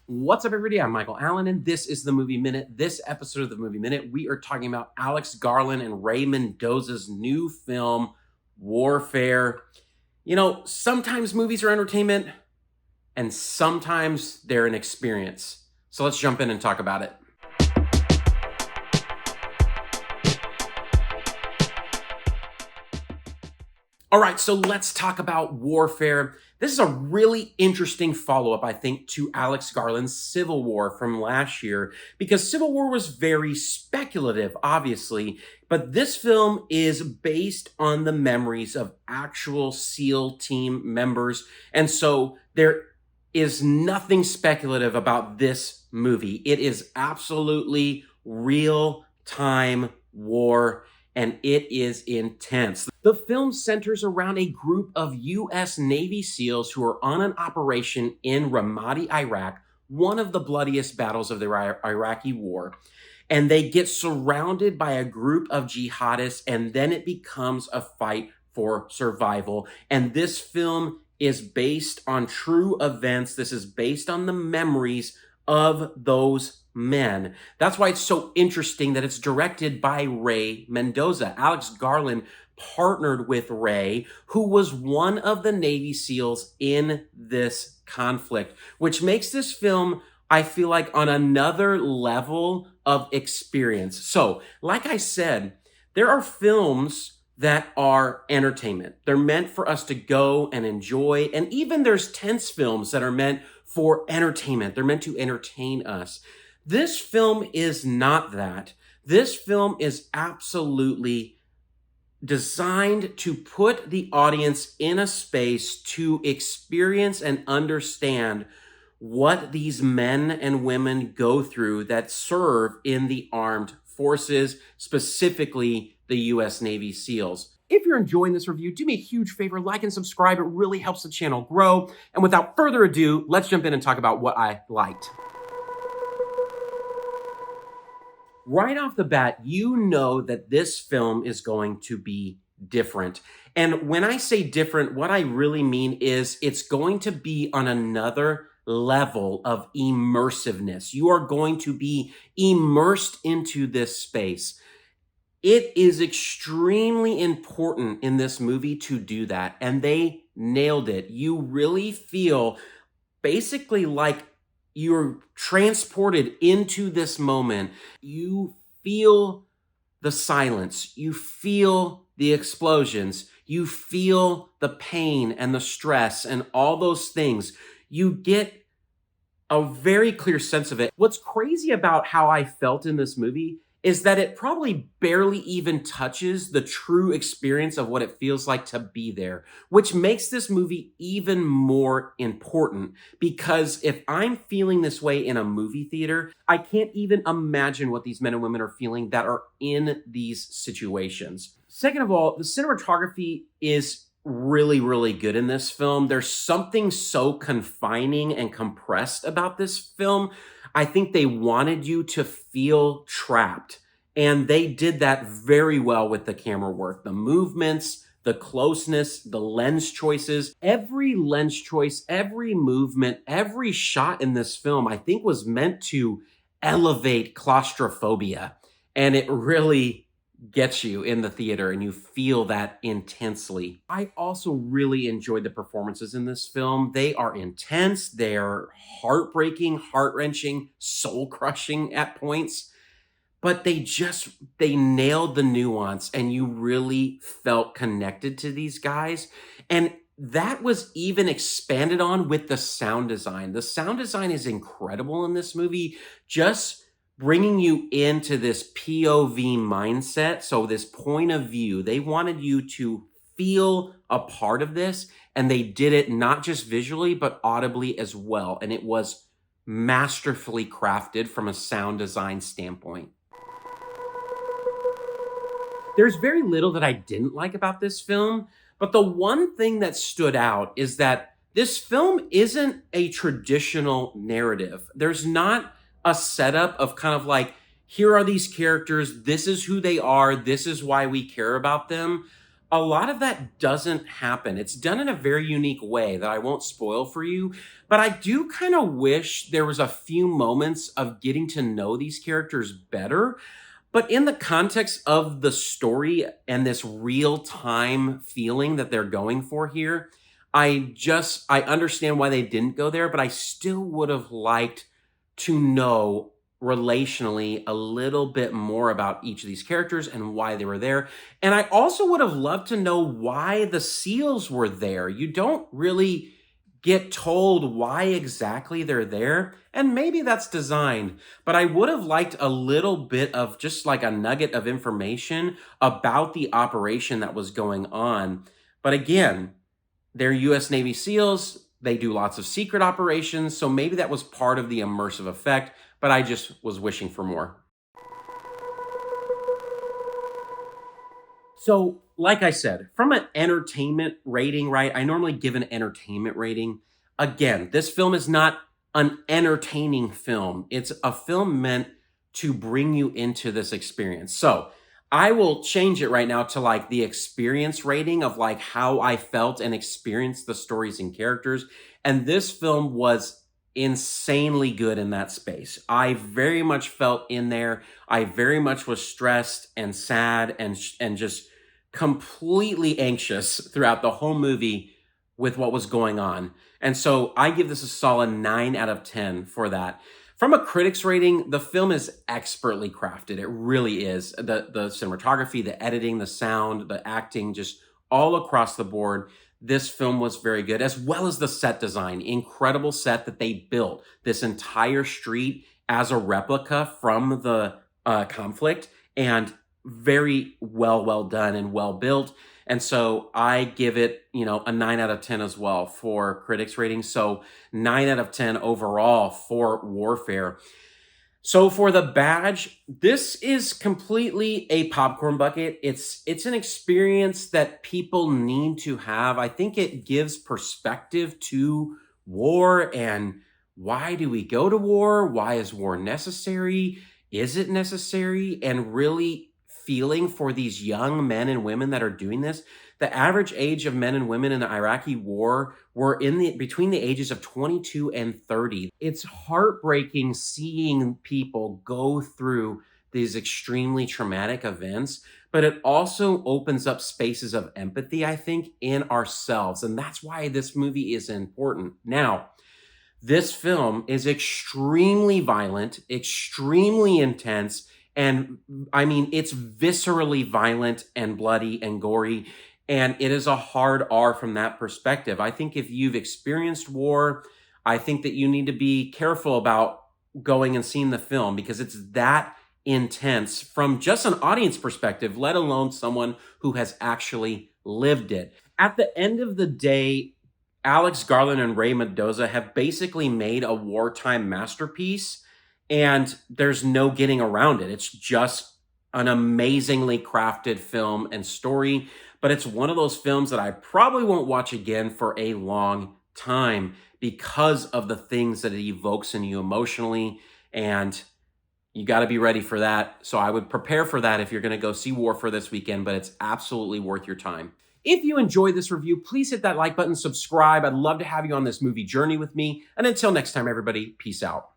What's up, everybody? I'm Michael Allen, and this is the Movie Minute. This episode of the Movie Minute, we are talking about Alex Garland and Ray Mendoza's new film, Warfare. You know, sometimes movies are entertainment, and sometimes they're an experience. So let's jump in and talk about it. All right, so let's talk about Warfare. This is a really interesting follow-up, I think, to Alex Garland's Civil War from last year, because Civil War was very speculative, obviously, but this film is based on the memories of actual SEAL team members, and so there is nothing speculative about this movie. It is absolutely real-time war, and it is intense. The film centers around a group of U.S. Navy SEALs who are on an operation in Ramadi, Iraq, one of the bloodiest battles of the Iraqi war. And they get surrounded by a group of jihadists, and then it becomes a fight for survival. And this film is based on true events. This is based on the memories of those men. That's why it's so interesting that it's directed by Ray Mendoza. Alex Garland partnered with Ray, who was one of the Navy SEALs in this conflict, which makes this film, I feel like, on another level of experience. So, like I said, there are films that are entertainment. They're meant for us to go and enjoy, and even there's tense films that are meant for entertainment. They're meant to entertain us. This film is not that. This film is absolutely designed to put the audience in a space to experience and understand what these men and women go through that serve in the armed forces, specifically the U.S. Navy SEALs. If you're enjoying this review, do me a huge favor, like and subscribe. It really helps the channel grow. And without further ado, let's jump in and talk about what I liked. Right off the bat, you know that this film is going to be different. And when I say different, what I really mean is it's going to be on another level of immersiveness. You are going to be immersed into this space. It is extremely important in this movie to do that, and they nailed it. You really feel basically like you're transported into this moment. You feel the silence. You feel the explosions. You feel the pain and the stress and all those things. You get a very clear sense of it. What's crazy about how I felt in this movie is that it probably barely even touches the true experience of what it feels like to be there, which makes this movie even more important, because if I'm feeling this way in a movie theater, I can't even imagine what these men and women are feeling that are in these situations. Second of all, the cinematography is really, really good in this film. There's something so confining and compressed about this film. I think they wanted you to feel trapped, and they did that very well with the camera work. The movements, the closeness, the lens choices, every lens choice, every movement, every shot in this film, I think was meant to elevate claustrophobia, and it really gets you in the theater and you feel that intensely. I also really enjoyed the performances in this film. They are intense, they're heartbreaking, heart-wrenching, soul-crushing at points, but they nailed the nuance and you really felt connected to these guys. And that was even expanded on with the sound design. The sound design is incredible in this movie, just bringing you into this POV mindset, so this point of view. They wanted you to feel a part of this, and they did it not just visually, but audibly as well. And it was masterfully crafted from a sound design standpoint. There's very little that I didn't like about this film, but the one thing that stood out is that this film isn't a traditional narrative. There's not a setup of kind of like, here are these characters, this is who they are, this is why we care about them. A lot of that doesn't happen. It's done in a very unique way that I won't spoil for you, but I do kind of wish there was a few moments of getting to know these characters better. But in the context of the story and this real time feeling that they're going for here, I understand why they didn't go there, but I still would have liked to know relationally a little bit more about each of these characters and why they were there. And I also would have loved to know why the seals were there. You don't really get told why exactly they're there, and maybe that's designed, but I would have liked a little bit of just like a nugget of information about the operation that was going on. But again, they're US Navy SEALs. They do lots of secret operations, so maybe that was part of the immersive effect, but I just was wishing for more. So, like I said, from an entertainment rating, right? I normally give an entertainment rating. Again, this film is not an entertaining film. It's a film meant to bring you into this experience. So, I will change it right now to like the experience rating of like how I felt and experienced the stories and characters. And this film was insanely good in that space. I very much felt in there. I very much was stressed and sad and just completely anxious throughout the whole movie with what was going on. And so I give this a solid 9 out of 10 for that. From a critic's rating, the film is expertly crafted. It really is. The cinematography, the editing, the sound, the acting, just all across the board. This film was very good, as well as the set design. Incredible set that they built this entire street as a replica from the conflict, and very well done and well built. And so I give it, a 9 out of 10 as well for critics rating. So 9 out of 10 overall for Warfare. So for the badge, this is completely a popcorn bucket. It's an experience that people need to have. I think it gives perspective to war and why do we go to war? Why is war necessary? Is it necessary? And really feeling for these young men and women that are doing this. The average age of men and women in the Iraqi war were between the ages of 22 and 30. It's heartbreaking seeing people go through these extremely traumatic events, but it also opens up spaces of empathy, I think, in ourselves. And that's why this movie is important. Now, this film is extremely violent, extremely intense, and I mean, it's viscerally violent and bloody and gory. And it is a hard R from that perspective. I think if you've experienced war, I think that you need to be careful about going and seeing the film because it's that intense from just an audience perspective, let alone someone who has actually lived it. At the end of the day, Alex Garland and Ray Mendoza have basically made a wartime masterpiece, and there's no getting around it. It's just an amazingly crafted film and story, but it's one of those films that I probably won't watch again for a long time because of the things that it evokes in you emotionally, and you got to be ready for that. So I would prepare for that if you're going to go see Warfare this weekend, but it's absolutely worth your time. If you enjoyed this review, please hit that like button, subscribe. I'd love to have you on this movie journey with me. And until next time, everybody, peace out.